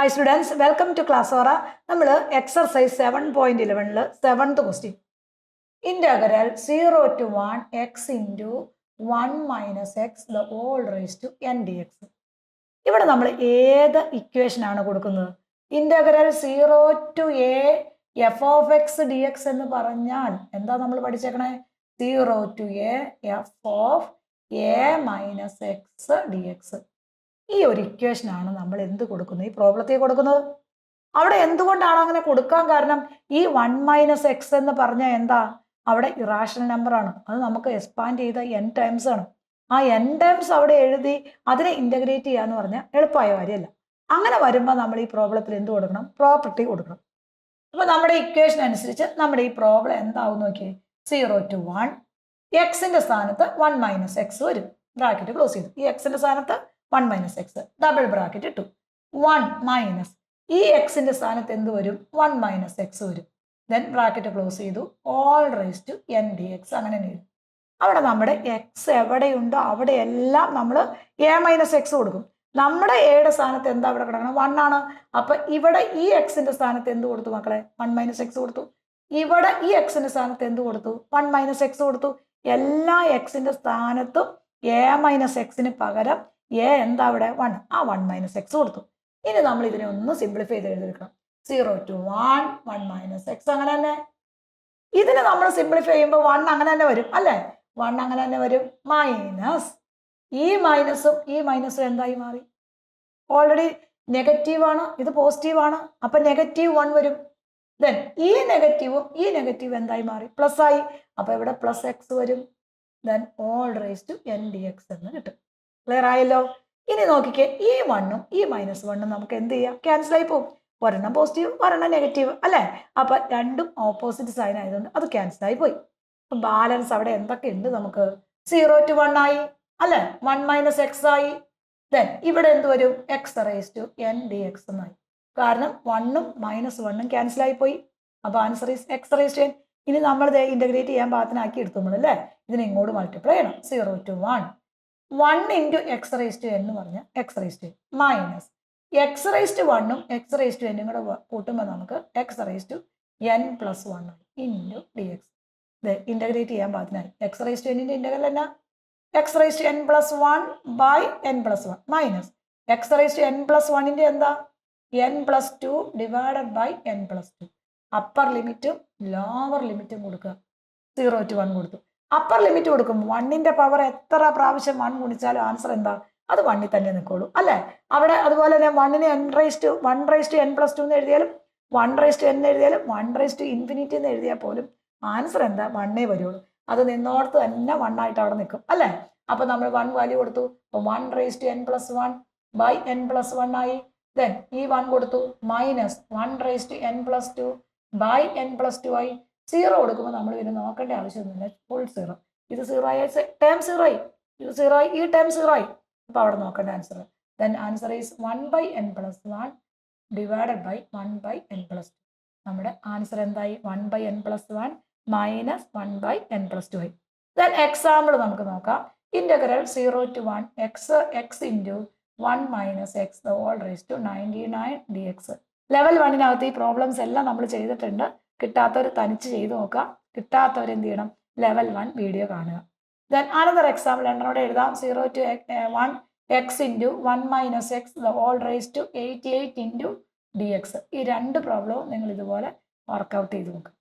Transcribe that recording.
Hi students, welcome to class Aura. നമ്മൾ exercise 7.11 7th question. Integral 0 to 1 x into 1 minus x the whole raised to n dx. ഇവിടെ നമ്മൾ ഏത് equation ആണ് കൊടുക്കുന്നത്? Integral 0 to a f of x dx എന്ന് പറഞ്ഞാൽ എന്താ നമ്മൾ പഠിച്ചേക്കണേ? 0 to a f of a minus x dx. ഈ ഒരു ഇക്വേഷൻ ആണ് നമ്മൾ എന്ത് കൊടുക്കുന്നത്? ഈ പ്രോബ്ലത്തിൽ കൊടുക്കുന്നത്. അവിടെ എന്തുകൊണ്ടാണ് അങ്ങനെ കൊടുക്കാൻ കാരണം? ഈ 1 മൈനസ് എക്സ് എന്ന് പറഞ്ഞാൽ എന്താ? അവിടെ ഇറാഷണൽ നമ്പർ ആണ്. അത് നമുക്ക് എക്സ്പാൻഡ് ചെയ്ത n ടൈംസ് ആണ്. ആ n ടൈംസ് അവിടെ എഴുതി അതിനെ ഇന്റഗ്രേറ്റ് ചെയ്യാന്ന് പറഞ്ഞാൽ എളുപ്പമായ കാര്യമല്ല. അങ്ങനെ വരുമ്പോൾ നമ്മൾ ഈ പ്രോബ്ലത്തിൽ എന്ത് കൊടുക്കണം? പ്രോപ്പർട്ടി കൊടുക്കണം. അപ്പൊ നമ്മുടെ ഇക്വേഷൻ അനുസരിച്ച് നമ്മുടെ ഈ പ്രോബ്ലം എന്താവും നോക്കിയേ. 0 to 1 എക്സിന്റെ സ്ഥാനത്ത് 1 മൈനസ് എക്സ് വരും. ബ്രാക്കറ്റ് ക്ലോസ് ചെയ്തു. ഈ എക്സിന്റെ സ്ഥാനത്ത് 1 മൈനസ് എക്സ് ഡബിൾ ബ്രാക്കറ്റ് ഇട്ടു. 1 മൈനസ് ഈ എക്സിന്റെ സ്ഥാനത്ത് എന്ത് വരും? 1 മൈനസ് എക്സ് വരും. ദെൻ ബ്രാക്കറ്റ് ക്ലോസ് ചെയ്തു. Whole raise to n dx അങ്ങനെ എഴുതും. അവിടെ നമ്മുടെ എക്സ് എവിടെയുണ്ടോ അവിടെയെല്ലാം നമ്മൾ a മൈനസ് എക്സ് കൊടുക്കും. നമ്മുടെ എയുടെ സ്ഥാനത്ത് എന്താ അവിടെ കിടക്കണം? 1 ആണ്. അപ്പൊ ഇവിടെ ഈ എക്സിന്റെ സ്ഥാനത്ത് എന്ത് കൊടുത്തു മക്കളെ? 1 മൈനസ് എക്സ് കൊടുത്തു. ഇവിടെ ഈ എക്സിന്റെ സ്ഥാനത്ത് എന്ത് കൊടുത്തു? 1 മൈനസ് എക്സ് കൊടുത്തു. എല്ലാ എക്സിന്റെ സ്ഥാനത്തും a മൈനസ് എക്സിന് പകരം എ എന്താ അവിടെ? 1. ആ 1 മൈനസ് എക്സ് കൊടുത്തു. ഇനി നമ്മൾ ഇതിനെ ഒന്ന് സിംപ്ലിഫൈ ചെയ്ത് എഴുതിയെടുക്കണം. 0 to 1 1 മൈനസ് എക്സ് അങ്ങനെ തന്നെ. ഇതിന് നമ്മൾ സിംപ്ലിഫൈ ചെയ്യുമ്പോൾ 1 അങ്ങനെ തന്നെ വരും അല്ലേ? 1 അങ്ങനെ തന്നെ വരും. മൈനസ് ഈ മൈനസും ഈ മൈനസും എന്തായി മാറി? ഓൾറെഡി നെഗറ്റീവ് ആണ്, ഇത് പോസിറ്റീവ് ആണ്. അപ്പൊ -1 വരും. ദെൻ ഈ നെഗറ്റീവും ഈ നെഗറ്റീവ് എന്തായി മാറി? പ്ലസ് ആയി. അപ്പൊ ഇവിടെ പ്ലസ് എക്സ് വരും. Then whole raise to n dx എന്ന് കിട്ടും. ക്ലിയർ ആയല്ലോ? ഇനി നോക്കിക്കേ, ഈ 1ഉം ഈ -1ഉം നമുക്ക് എന്ത് ചെയ്യാം? ക്യാൻസൽ ആയി പോകും. ഒരെണ്ണം പോസിറ്റീവ് ഒരെണ്ണം നെഗറ്റീവ് അല്ലേ? അപ്പൊ രണ്ടും ഓപ്പോസിറ്റ് സൈൻ ആയതുകൊണ്ട് അത് ക്യാൻസൽ ആയി പോയി. അപ്പൊ ബാലൻസ് അവിടെ എന്തൊക്കെ ഉണ്ട് നമുക്ക്? 0 to 1 ആയി അല്ലെ? 1 മൈനസ് എക്സ് ആയി. ദെൻ ഇവിടെ എന്ത് വരും? X raise to n dx എന്നായി. കാരണം 1ഉം -1ഉം ക്യാൻസൽ ആയി പോയി. അപ്പൊ answer is x raise to n. ഇനി നമ്മൾ ഇന്റഗ്രേറ്റ് ചെയ്യാൻ പാകത്തിനാക്കി എടുത്തുമ്പോൾ അല്ലേ? ഇതിനെ ഇങ്ങോട്ട് മൾട്ടിപ്ലൈ ചെയ്യണം. 0 to 1 1 into x raised to n എന്ന് പറഞ്ഞാൽ x raised to n minus x raised to 1ഉം x raised to n കൂടെ കൂട്ടുമ്പോൾ നമുക്ക് x raised to n plus 1 into dx. Integrate ചെയ്യാൻ പാകത്തിനായി x raised to n ന്റെ integral എന്നാ? x raised to n plus 1 by n plus 1 minus x raised to n plus 1 ന്റെ എന്താ? n plus 2 divided by n plus 2. Upper ലിമിറ്റും lower ലിമിറ്റും കൊടുക്കുക. 0 to 1 കൊടുത്തു. Upper limit കൊടുക്കും. 1ന്റെ പവർ എത്ര പ്രാവശ്യം 1 ഗുണിച്ചാലും ആൻസർ എന്താ? അത് 1ൽ തന്നെ നിൽക്കുള്ളൂ അല്ലേ? അവിടെ അതുപോലെ തന്നെ 1നെ n raise to n plus 2 എന്ന് എഴുതിയാലും 1 റൈസ് ടു n എഴുതിയാലും 1 റൈസ് ടു ഇൻഫിനിറ്റി എന്ന് എഴുതിയാൽ പോലും ആൻസർ എന്താ? 1 വരുള്ളൂ. അത് നിന്നോടത്ത് തന്നെ 1 ആയിട്ട് അവിടെ നിൽക്കും അല്ലേ? അപ്പൊ നമ്മൾ 1 വാല്യൂ കൊടുത്തു. 1 raise to n plus 1 by n plus 1 ആയി. ദെൻ ഈ 1 കൊടുത്തു. Minus 1 raise to n plus 2 by n plus 2 ആയി. 0 കൊടുക്കുമ്പോൾ നമ്മൾ പിന്നെ നോക്കേണ്ട ആവശ്യമൊന്നുമില്ല. ഫുൾ 0. ഇത് 0 ആയി, ടേം 0 ആയി, ഇത് 0 ആയി, ഈ ടേം 0 ആയി. അപ്പൊ അവിടെ നോക്കേണ്ട answer. Then answer is 1 by n plus 1 divided by 1 by n plus 2. നമ്മുടെ ആൻസർ എന്തായി? 1 by n plus 1 minus 1 by n plus 2 ആയി. ദെൻ എക്സാമ്പിൾ നമുക്ക് നോക്കാം. Integral 0 to 1 x into 1 minus x the whole raise to 99 dx. Level 1നകത്ത് ഈ problems എല്ലാം നമ്മൾ ചെയ്തിട്ടുണ്ട്. കിട്ടാത്തവർ തനിച്ച് ചെയ്ത് നോക്കാം. കിട്ടാത്തവർ എന്ത് ചെയ്യണം? ലെവൽ 1 വീഡിയോ കാണുക. ദെൻ അനദർ എക്സാമ്പിൾ രണ്ടെണ്ണോടെ എഴുതാം. 0 to 1 x into 1 minus x the whole raise to 88 into dx. ഈ രണ്ട് പ്രോബ്ലവും നിങ്ങൾ ഇതുപോലെ വർക്കൗട്ട് ചെയ്ത് നോക്കുക.